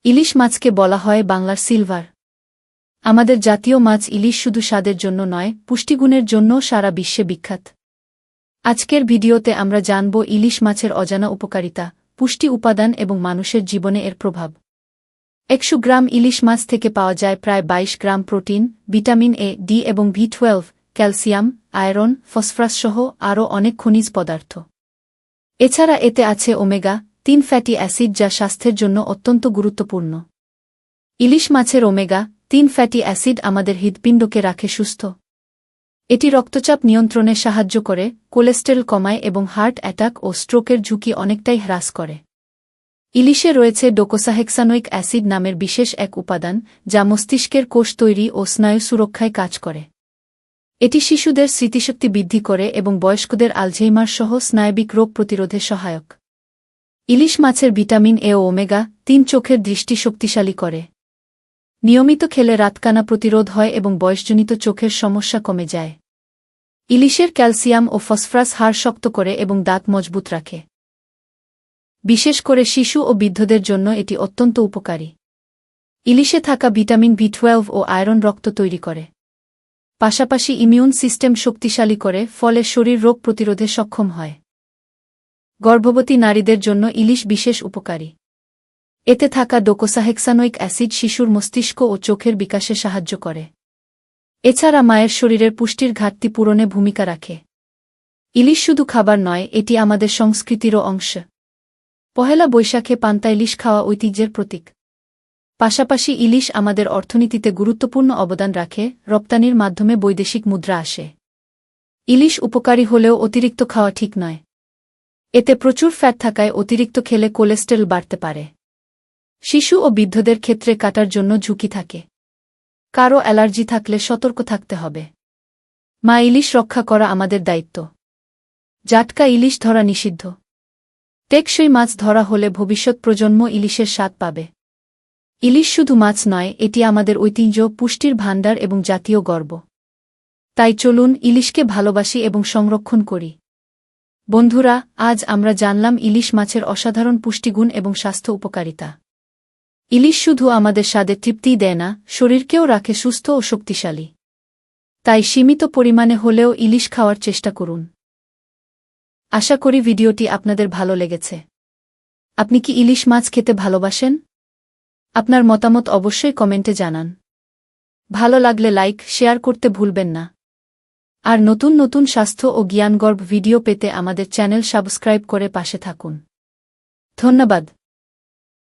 ইলিশ মাছকে বলা হয় বাংলার সিলভার। আমাদের জাতীয় মাছ ইলিশ শুধু স্বাদের জন্য নয়, পুষ্টিগুণের জন্যও সারা বিশ্বে বিখ্যাত। আজকের ভিডিওতে আমরা জানব ইলিশ মাছের অজানা উপকারিতা, পুষ্টি উপাদান এবং মানুষের জীবনে এর প্রভাব। 100 গ্রাম ইলিশ মাছ থেকে পাওয়া যায় প্রায় 22 gram protein, vitamin A, D এবং B12, ক্যালসিয়াম, আয়রন, ফসফরাস সহ আরও অনেক খনিজ পদার্থ। এছাড়া এতে আছে ওমেগা-3 ফ্যাটি অ্যাসিড যা স্বাস্থ্যের জন্য অত্যন্ত গুরুত্বপূর্ণ। ইলিশ মাছের ওমেগা-3 ফ্যাটি অ্যাসিড আমাদের হৃৎপিণ্ডকে রাখে সুস্থ। এটি রক্তচাপ নিয়ন্ত্রণে সাহায্য করে, কোলেস্টেরল কমায় এবং হার্ট অ্যাটাক ও স্ট্রোকের ঝুঁকি অনেকটাই হ্রাস করে। ইলিশে রয়েছে ডোকোসাহেক্সানোইক অ্যাসিড নামের বিশেষ এক উপাদান, যা মস্তিষ্কের কোষ তৈরি ও স্নায়ু সুরক্ষায় কাজ করে। এটি শিশুদের স্মৃতিশক্তি বৃদ্ধি করে এবং বয়স্কদের আলঝেইমার সহ স্নায়বিক রোগ প্রতিরোধে সহায়ক। ইলিশ মাছের ভিটামিন এ ও ওমেগা-3 চোখের দৃষ্টি শক্তিশালী করে। নিয়মিত খেলে রাতকানা প্রতিরোধ হয় এবং বয়সজনিত চোখের সমস্যা কমে যায়। ইলিশের ক্যালসিয়াম ও ফসফরাস হাড় শক্ত করে এবং দাঁত মজবুত রাখে। বিশেষ করে শিশু ও বৃদ্ধদের জন্য এটি অত্যন্ত উপকারী। ইলিশে থাকা ভিটামিন B12 ও আয়রন রক্ত তৈরি করে। পাশাপাশি ইমিউন সিস্টেম শক্তিশালী করে, ফলে শরীর রোগ প্রতিরোধে সক্ষম হয়। গর্ভবতী নারীদের জন্য ইলিশ বিশেষ উপকারী। এতে থাকা ডোকোসাহেক্সানোইক অ্যাসিড শিশুর মস্তিষ্ক ও চোখের বিকাশে সাহায্য করে। এছাড়া মায়ের শরীরের পুষ্টির ঘাটতি পূরণে ভূমিকা রাখে। ইলিশ শুধু খাবার নয়, এটি আমাদের সংস্কৃতিরও অংশ। পহেলা বৈশাখে পান্তা ইলিশ খাওয়া ঐতিহ্যের প্রতীক। পাশাপাশি ইলিশ আমাদের অর্থনীতিতে গুরুত্বপূর্ণ অবদান রাখে, রপ্তানির মাধ্যমে বৈদেশিক মুদ্রা আসে। ইলিশ উপকারী হলেও অতিরিক্ত খাওয়া ঠিক নয়। এতে প্রচুর ফ্যাট থাকায় অতিরিক্ত খেলে কোলেস্টেরল বাড়তে পারে। শিশু ও বৃদ্ধদের ক্ষেত্রে কাটার জন্য ঝুঁকি থাকে। কারও অ্যালার্জি থাকলে সতর্ক থাকতে হবে। মা ইলিশ রক্ষা করা আমাদের দায়িত্ব। জাটকা ইলিশ ধরা নিষিদ্ধ। টেকসই মাছ ধরা হলে ভবিষ্যৎ প্রজন্ম ইলিশের স্বাদ পাবে। ইলিশ শুধু মাছ নয়, এটি আমাদের ঐতিহ্য, পুষ্টির ভাণ্ডার এবং জাতীয় গর্ব। তাই চলুন ইলিশকে ভালোবাসি এবং সংরক্ষণ করি। বন্ধুরা, আজ আমরা জানলাম ইলিশ মাছের অসাধারণ পুষ্টিগুণ এবং স্বাস্থ্য উপকারিতা। ইলিশ শুধু আমাদের স্বাদে তৃপ্তিই দেয় না, শরীরকেও রাখে সুস্থ ও শক্তিশালী। তাই সীমিত পরিমাণে হলেও ইলিশ খাওয়ার চেষ্টা করুন। আশা করি ভিডিওটি আপনাদের ভালো লেগেছে। আপনি কি ইলিশ মাছ খেতে ভালোবাসেন? আপনার মতামত অবশ্যই কমেন্টে জানান। ভালো লাগলে লাইক, শেয়ার করতে ভুলবেন না। আর নতুন নতুন স্বাস্থ্য ও জ্ঞানগর্ভ ভিডিও পেতে আমাদের চ্যানেল সাবস্ক্রাইব করে পাশে থাকুন। ধন্যবাদ।